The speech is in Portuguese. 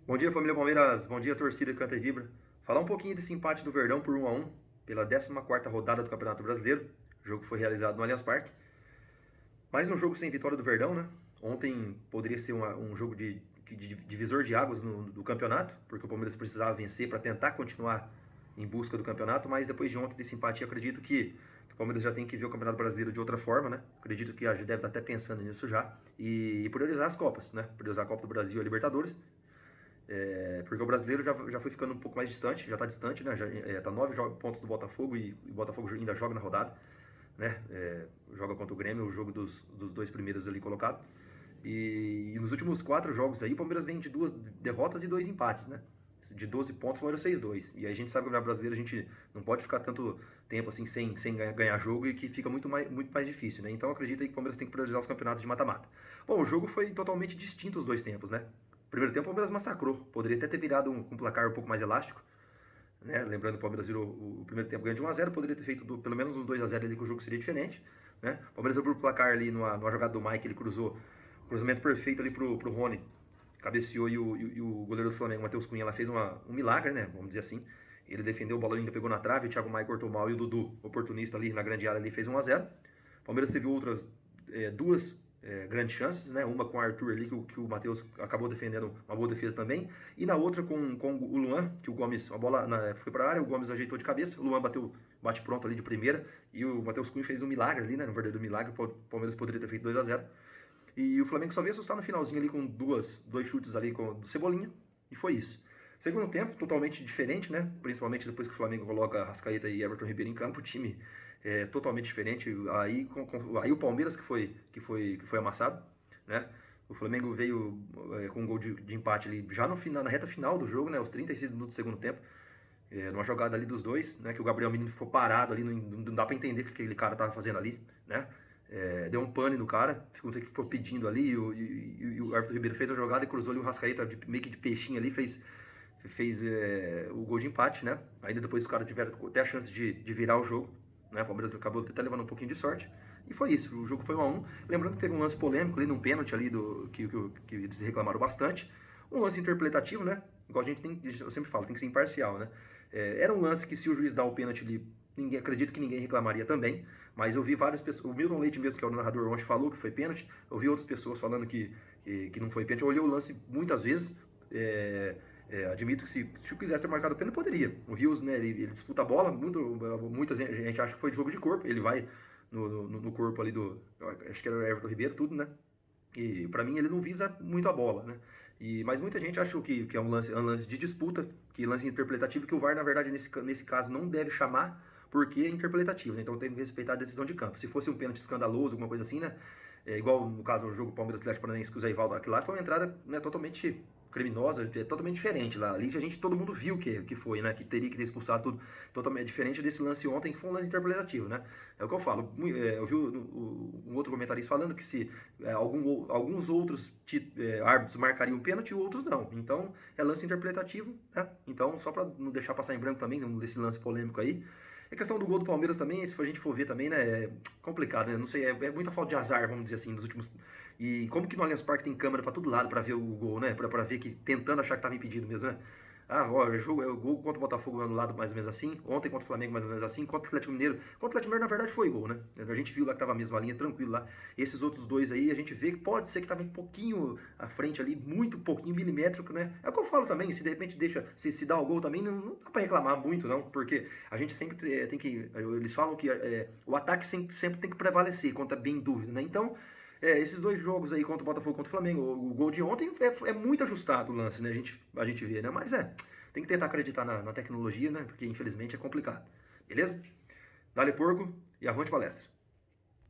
Bom dia, família Palmeiras. Bom dia, torcida que canta e vibra. Falar um pouquinho desse empate do Verdão por 1-1 pela 14ª rodada do Campeonato Brasileiro. O jogo foi realizado no Allianz Parque. Mais um jogo sem vitória do Verdão, né? Ontem poderia ser um jogo de divisor de águas do campeonato, porque o Palmeiras precisava vencer para tentar continuar em busca do campeonato, mas depois de ontem desse empate, eu acredito que o Palmeiras já tem que ver o Campeonato Brasileiro de outra forma, né? Acredito que já deve estar até pensando nisso já. E priorizar as Copas, né? Priorizar a Copa do Brasil e a Libertadores. Porque o brasileiro já foi ficando um pouco mais distante, já está distante, né? Já tá 9 pontos do Botafogo e o Botafogo ainda joga na rodada, né? Joga contra o Grêmio, o jogo dos dois primeiros ali colocados. E nos últimos 4 jogos aí, o Palmeiras vem de 2 derrotas e 2 empates, né? De 12 pontos, o Palmeiras fez 2. E aí a gente sabe que no brasileiro a gente não pode ficar tanto tempo assim sem ganhar jogo e que fica muito mais difícil, né? Então eu acredito aí que o Palmeiras tem que priorizar os campeonatos de mata-mata. Bom, o jogo foi totalmente distinto os dois tempos, né? Primeiro tempo o Palmeiras massacrou. Poderia até ter virado um placar um pouco mais elástico, né? Lembrando que o Palmeiras virou o primeiro tempo ganhando de 1-0, poderia ter feito pelo menos uns 2-0 ali que o jogo seria diferente, né? O Palmeiras abriu o placar ali numa jogada do Mike, ele cruzou, cruzamento perfeito ali pro Rony, cabeceou e o goleiro do Flamengo, Matheus Cunha, ela fez um milagre, né? Vamos dizer assim. Ele defendeu, o balão ainda pegou na trave, o Thiago Maia cortou mal e o Dudu, oportunista ali na grande área, ali fez 1-0. O Palmeiras teve outras duas grandes chances, né? Uma com o Arthur ali, que o Matheus acabou defendendo uma boa defesa também. E na outra com o Luan, que o Gomes, a bola foi para a área, o Gomes ajeitou de cabeça, o Luan bate pronto ali de primeira, e o Matheus Cunha fez um milagre ali, né? Na verdade, um milagre, o Palmeiras poderia ter feito 2-0. E o Flamengo só veio assustar no finalzinho ali com dois chutes ali do Cebolinha, e foi isso. Segundo tempo, totalmente diferente, né? Principalmente depois que o Flamengo coloca Arrascaeta e Everton Ribeiro em campo, o time é totalmente diferente. Aí o Palmeiras que foi amassado, né? O Flamengo veio com um gol de empate ali já no final, na reta final do jogo, né? Os 36 minutos do segundo tempo. Numa jogada ali dos dois, né? Que o Gabriel Menino ficou parado ali, não dá pra entender o que aquele cara tava fazendo ali, né? Deu um pane no cara, não sei o que ficou pedindo ali, e o Everton Ribeiro fez a jogada e cruzou ali o Rascaeta meio que de peixinho ali, fez o gol de empate, né? Ainda depois os caras tiveram até a chance de virar o jogo, né? O Palmeiras acabou até levando um pouquinho de sorte. E foi isso, o jogo foi 1-1. Lembrando que teve um lance polêmico ali, num pênalti ali, que eles reclamaram bastante. Um lance interpretativo, né? Igual eu sempre falo, tem que ser imparcial, né? Era um lance que se o juiz dá o pênalti ali, acredito que ninguém reclamaria também, mas eu vi várias pessoas, o Milton Leite mesmo, que é o narrador, ontem falou que foi pênalti, eu vi outras pessoas falando que não foi pênalti, eu olhei o lance muitas vezes, admito que se eu quisesse ter marcado o pênalti, poderia. O Rios, né, ele disputa a bola, muita gente acha que foi de jogo de corpo, ele vai no corpo ali acho que era o Everton Ribeiro, tudo, né? E pra mim ele não visa muito a bola, né? Mas muita gente acha que é um lance de disputa, que lance interpretativo, que o VAR, na verdade, nesse caso, não deve chamar, porque é interpretativo, né? Então tem que respeitar a decisão de campo. Se fosse um pênalti escandaloso, alguma coisa assim, né? Igual no caso do jogo Palmeiras Atlético Paranaense que o Zé Ivaldo, aquilo lá foi uma entrada, né, totalmente criminosa, totalmente diferente lá. Ali todo mundo viu que foi, né? Que teria que ter expulsado tudo. Totalmente diferente desse lance ontem, que foi um lance interpretativo, né? É o que eu falo. Eu vi um outro comentarista falando que se alguns outros árbitros marcariam pênalti e outros não. Então, é lance interpretativo, né? Então, só para não deixar passar em branco também, desse lance polêmico aí. A questão do gol do Palmeiras também, se a gente for ver também, né, é complicado, né? Não sei, é muita falta de azar, vamos dizer assim, nos últimos. E como que no Allianz Parque tem câmera pra todo lado pra ver o gol, né? Pra ver que tentando achar que tava impedido mesmo, né? Ah, ó, o gol contra o Botafogo anulado mais ou menos assim, ontem contra o Flamengo mais ou menos assim, contra o Atlético Mineiro. Contra o Atlético Mineiro, na verdade, foi gol, né? A gente viu lá que tava a mesma linha, tranquilo lá. Esses outros dois aí, a gente vê que pode ser que tava um pouquinho à frente ali, muito pouquinho milimétrico, né? É o que eu falo também, se de repente se dá o gol também, não dá pra reclamar muito, não, porque a gente sempre tem que. Eles falam que o ataque sempre tem que prevalecer, contra bem dúvida, né? Então. Esses dois jogos aí contra o Botafogo e contra o Flamengo, o gol de ontem é muito ajustado o lance, né? A gente vê, né? Mas tem que tentar acreditar na tecnologia, né? Porque infelizmente é complicado. Beleza? Dale porco e avante palestra.